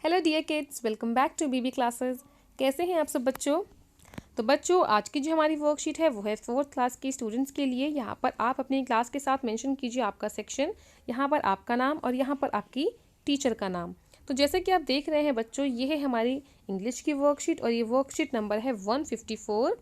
Hello dear kids, welcome back to BB classes. कैसे हैं आप सब बच्चों? तो बच्चों, आज की जो हमारी वर्कशीट है वो है 4th क्लास के स्टूडेंट्स के लिए। यहाँ पर आप अपनी क्लास के साथ मेंशन कीजिए आपका सेक्शन, यहाँ पर आपका नाम और यहाँ पर आपकी टीचर का नाम। तो जैसे कि आप देख रहे हैं बच्चों, ये है हमारी इंग्लिश की वर्कशीट और ये वर्कशीट नंबर है 154।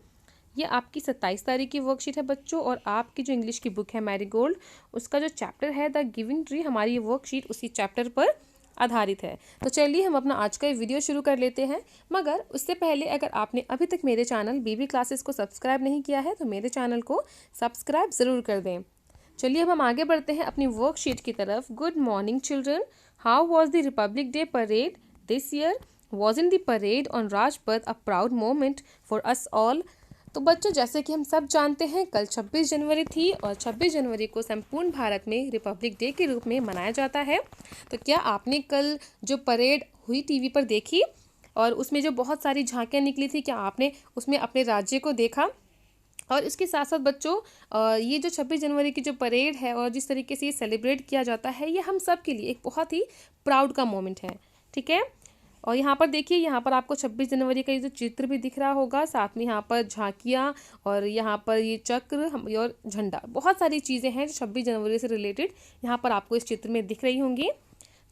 ये आपकी 27 तारीख की वर्कशीट है बच्चों, और आपकी जो इंग्लिश की बुक है मैरीगोल्ड, उसका जो चैप्टर है द गिविंग ट्री, हमारी ये वर्कशीट उसी चैप्टर पर आधारित है। तो चलिए हम अपना आज का ये वीडियो शुरू कर लेते हैं। मगर उससे पहले अगर आपने अभी तक मेरे चैनल बीबी क्लासेस को सब्सक्राइब नहीं किया है तो मेरे चैनल को सब्सक्राइब ज़रूर कर दें। चलिए अब हम आगे बढ़ते हैं अपनी वर्कशीट की तरफ। Good morning children, how was the republic day parade this year? Was in the parade on Rajpath a proud moment for us all? तो बच्चों, जैसे कि हम सब जानते हैं कल 26 जनवरी थी और 26 जनवरी को संपूर्ण भारत में रिपब्लिक डे के रूप में मनाया जाता है। तो क्या आपने कल जो परेड हुई टीवी पर देखी और उसमें जो बहुत सारी झांकियाँ निकली थी, क्या आपने उसमें अपने राज्य को देखा? और इसके साथ साथ बच्चों, ये जो 26 जनवरी की जो परेड है और जिस तरीके से ये सेलिब्रेट किया जाता है, ये हम सब के लिए एक बहुत ही प्राउड का मोमेंट है। ठीक है। और यहाँ पर देखिए, यहाँ पर आपको 26 जनवरी का ये जो चित्र भी दिख रहा होगा, साथ में यहाँ पर झांकियाँ और यहाँ पर ये चक्र और झंडा, बहुत सारी चीज़ें हैं जो 26 जनवरी से रिलेटेड यहाँ पर आपको इस चित्र में दिख रही होंगी।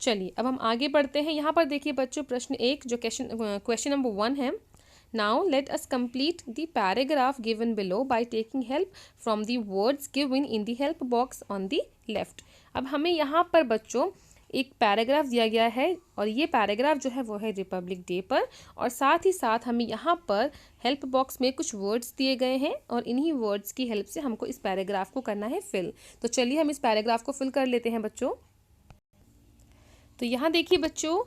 चलिए अब हम आगे बढ़ते हैं। यहाँ पर देखिए बच्चों, प्रश्न 1 जो क्वेश्चन नंबर 1 है। Now let us complete the paragraph given below by taking help from the words given in the help box on the left। अब हमें यहाँ पर बच्चों एक पैराग्राफ दिया गया है और ये पैराग्राफ जो है वो है रिपब्लिक डे पर, और साथ ही साथ हमें यहाँ पर हेल्प बॉक्स में कुछ वर्ड्स दिए गए हैं और इन्हीं वर्ड्स की हेल्प से हमको इस पैराग्राफ को करना है फिल। तो चलिए हम इस पैराग्राफ को फिल कर लेते हैं बच्चों। तो यहाँ देखिए बच्चों,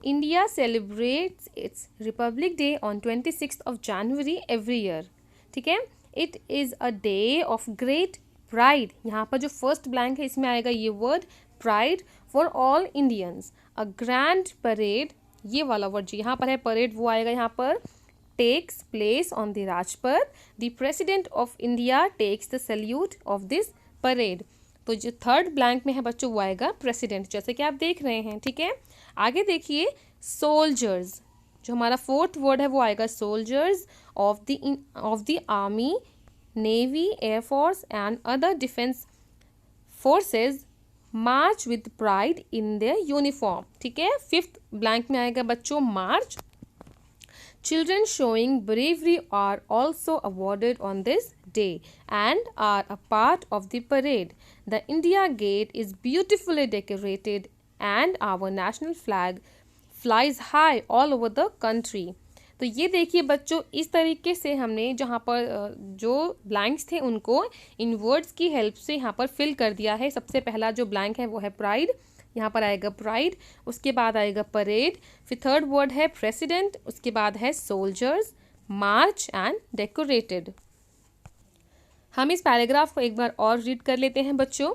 India celebrates it's Republic day on 26 of January every year. ठीक है। It is a day of great pride. यहाँ पर जो फर्स्ट ब्लैंक है इसमें आएगा ये word pride for all Indians. A grand parade, ये वाला वर्ड जो यहाँ पर है परेड, वो आएगा यहाँ पर। Takes place on the Rajpath. The president of India takes the salute of this parade. तो जो थर्ड ब्लैंक में है बच्चों वो आएगा प्रेसिडेंट, जैसे कि आप देख रहे हैं। ठीक है। आगे देखिए, सोल्जर्स, जो हमारा फोर्थ वर्ड है वो आएगा soldiers of the army, navy, air force and other defence forces March with pride in their uniform. ठीक है। फिफ्थ ब्लैंक में आएगा बच्चों मार्च। Children showing bravery are also awarded on this day and are a part of the parade. The India Gate is beautifully decorated and our national flag flies high all over the country. तो ये देखिए बच्चों, इस तरीके से हमने जहाँ पर जो ब्लैंक्स थे उनको इन वर्ड्स की हेल्प से यहाँ पर फिल कर दिया है। सबसे पहला जो ब्लैंक है वो है प्राइड, यहाँ पर आएगा प्राइड, उसके बाद आएगा परेड, फिर थर्ड वर्ड है प्रेसिडेंट, उसके बाद है सोल्जर्स, मार्च एंड डेकोरेटेड। हम इस पैराग्राफ को एक बार और रीड कर लेते हैं बच्चों।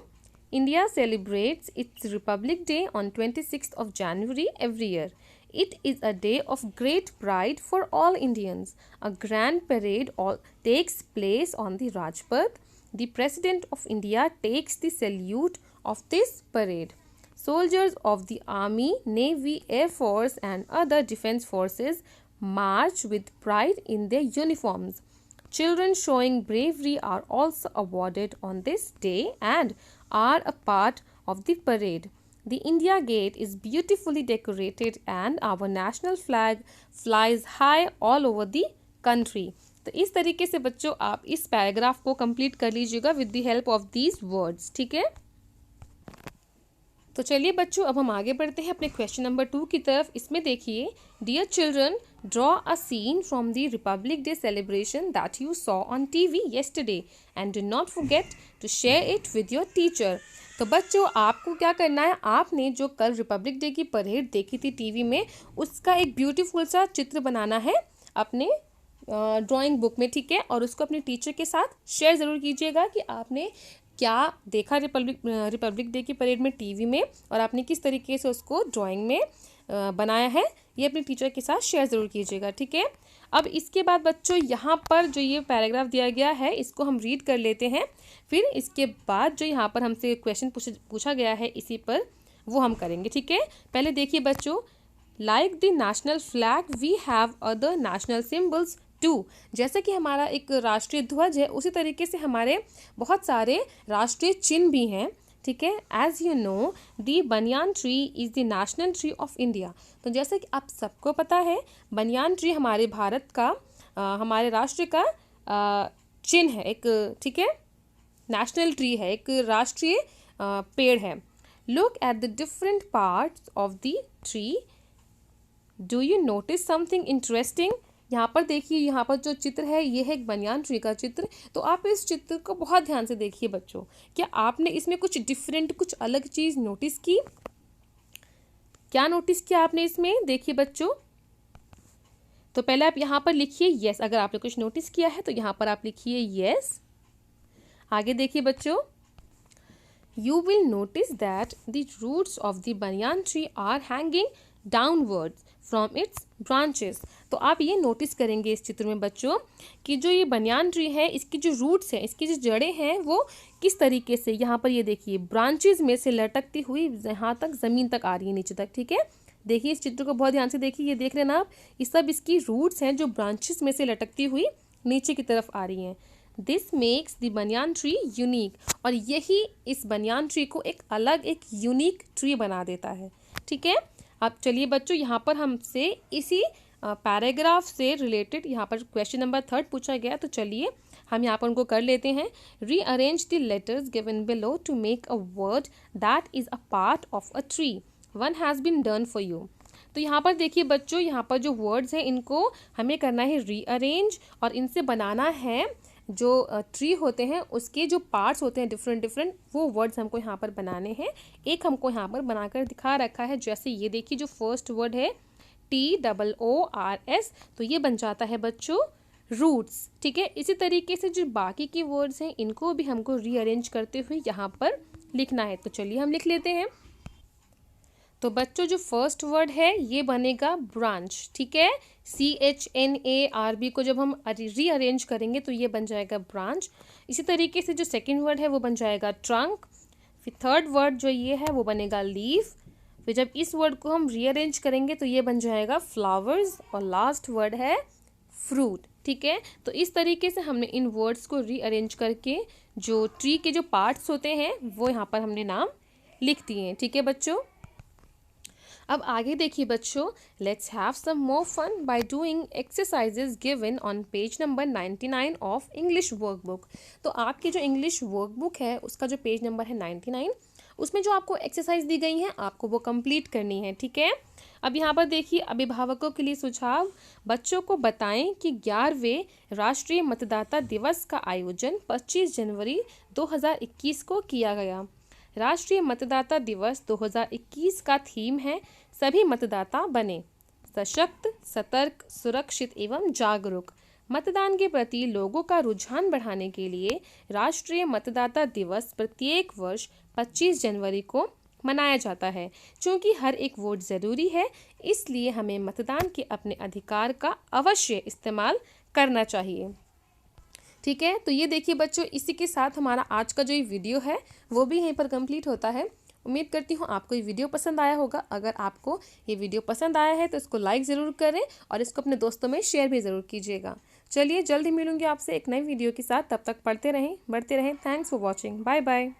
India celebrates it's Republic day on 26 of January every year. It is a day of great pride for all Indians. A grand parade takes place on the Rajpath. The President of India takes the salute of this parade. Soldiers of the Army, Navy, Air Force and other defense forces march with pride in their uniforms. Children showing bravery are also awarded on this day and are a part of the parade. The India Gate is beautifully decorated and our national flag flies high all over the country. तो इस तरीके से बच्चों आप इस paragraph को complete कर लीजिएगा with the help of these words. ठीक है। तो चलिए बच्चों, अब हम आगे बढ़ते हैं अपने क्वेश्चन नंबर 2 की तरफ। इसमें देखिए, dear children, draw a scene from the republic day celebration that you saw on TV yesterday and do not forget to share it with your teacher. तो बच्चों, आपको क्या करना है, आपने जो कल रिपब्लिक डे की परेड देखी थी टीवी में, उसका एक ब्यूटीफुल सा चित्र बनाना है अपने ड्राइंग बुक में। ठीक है। और उसको अपने टीचर के साथ शेयर ज़रूर कीजिएगा कि आपने क्या देखा रिपब्लिक डे की परेड में टीवी में, और आपने किस तरीके से उसको ड्राइंग में बनाया है। ये अपने टीचर के साथ शेयर ज़रूर कीजिएगा। ठीक है। अब इसके बाद बच्चों, यहाँ पर जो ये पैराग्राफ दिया गया है इसको हम रीड कर लेते हैं, फिर इसके बाद जो यहाँ पर हमसे क्वेश्चन पूछा गया है इसी पर वो हम करेंगे। ठीक है। पहले देखिए बच्चों, like the national flag we have other national symbols too. जैसे कि हमारा एक राष्ट्रीय ध्वज है, उसी तरीके से हमारे बहुत सारे राष्ट्रीय चिन्ह भी हैं। ठीक है, as you know the banyan tree is the national tree of India. तो जैसे कि आप सबको पता है, बनियान ट्री हमारे भारत का हमारे राष्ट्र का चिन्ह है एक। ठीक है, नेशनल ट्री है, एक राष्ट्रीय पेड़ है। Look at the different parts of the tree, do you notice something interesting. यहाँ पर देखिए, यहाँ पर जो चित्र है ये है एक बनियान ट्री का चित्र। तो आप इस चित्र को बहुत ध्यान से देखिए बच्चों, क्या आपने इसमें कुछ डिफरेंट, कुछ अलग चीज़ नोटिस की? क्या नोटिस किया आपने इसमें? देखिए बच्चों, तो पहले आप यहाँ पर लिखिए यस। अगर आपने कुछ नोटिस किया है तो यहाँ पर आप लिखिए यस। आगे देखिए बच्चों, you will notice that the roots of the banyan tree are hanging downwards from its branches. तो आप ये नोटिस करेंगे इस चित्र में बच्चों कि जो ये बनियान ट्री है, इसकी जो रूट्स हैं, इसकी जो जड़ें हैं, वो किस तरीके से यहाँ पर ये देखिए ब्रांचेस में से लटकती हुई यहाँ तक ज़मीन तक आ रही है, नीचे तक। ठीक है, देखिए इस चित्र को बहुत ध्यान से देखिए, ये देख रहे हैं ना आप, ये सब इसकी रूट्स हैं जो ब्रांचेस में से लटकती हुई नीचे की तरफ आ रही हैं। This makes the banyan tree unique, और यही इस बनियान ट्री को एक अलग, एक यूनिक ट्री बना देता है। ठीक है, अब चलिए बच्चों, यहाँ पर हमसे इसी पैराग्राफ से रिलेटेड यहाँ पर क्वेश्चन नंबर 3 पूछा गया। तो चलिए हम यहाँ पर उनको कर लेते हैं। Rearrange the letters given below to make a word that is a part of a tree. One has been done for you. तो यहाँ पर देखिए बच्चों, यहाँ पर जो वर्ड्स हैं इनको हमें करना है रीअरेंज, और इनसे बनाना है जो ट्री होते हैं उसके जो पार्ट्स होते हैं डिफरेंट डिफरेंट, वो वर्ड्स हमको यहाँ पर बनाने हैं। एक हमको यहाँ पर बनाकर दिखा रखा है, जैसे ये देखिए जो फर्स्ट वर्ड है TOORS, तो ये बन जाता है बच्चों रूट्स। ठीक है, इसी तरीके से जो बाकी की वर्ड्स हैं इनको भी हमको रीअरेंज करते हुए यहाँ पर लिखना है। तो चलिए हम लिख लेते हैं। तो बच्चों जो फर्स्ट वर्ड है ये बनेगा ब्रांच। ठीक है, CHNARB को जब हम रीअरेंज करेंगे तो ये बन जाएगा ब्रांच। इसी तरीके से जो सेकंड वर्ड है वो बन जाएगा ट्रंक। फिर थर्ड वर्ड जो ये है वो बनेगा लीफ। फिर जब इस वर्ड को हम रीअरेंज करेंगे तो ये बन जाएगा फ्लावर्स, और लास्ट वर्ड है फ्रूट। ठीक है, तो इस तरीके से हमने इन वर्ड्स को रीअरेंज करके जो ट्री के जो पार्ट्स होते हैं वो यहाँ पर हमने नाम लिख दिए हैं। ठीक है बच्चों, अब आगे देखिए बच्चों, let's have some more fun by doing exercises given on page number 99 of English workbook. तो आपकी जो इंग्लिश वर्कबुक है उसका जो पेज नंबर है 99, उसमें जो आपको एक्सरसाइज दी गई हैं आपको वो कंप्लीट करनी है। ठीक है, अब यहाँ पर देखिए अभिभावकों के लिए सुझाव। बच्चों को बताएं कि 11वें राष्ट्रीय मतदाता दिवस का आयोजन 25 जनवरी 2021 को किया गया। राष्ट्रीय मतदाता दिवस 2021 का थीम है सभी मतदाता बने सशक्त, सतर्क, सुरक्षित एवं जागरूक। मतदान के प्रति लोगों का रुझान बढ़ाने के लिए राष्ट्रीय मतदाता दिवस प्रत्येक वर्ष 25 जनवरी को मनाया जाता है। क्योंकि हर एक वोट ज़रूरी है, इसलिए हमें मतदान के अपने अधिकार का अवश्य इस्तेमाल करना चाहिए। ठीक है, तो ये देखिए बच्चों, इसी के साथ हमारा आज का जो ये वीडियो है वो भी यहीं पर कंप्लीट होता है। उम्मीद करती हूँ आपको ये वीडियो पसंद आया होगा। अगर आपको ये वीडियो पसंद आया है तो इसको लाइक ज़रूर करें और इसको अपने दोस्तों में शेयर भी ज़रूर कीजिएगा। चलिए जल्द ही मिलूंगी आपसे एक नई वीडियो के साथ, तब तक पढ़ते रहें, बढ़ते रहें। Thanks for watching, bye bye.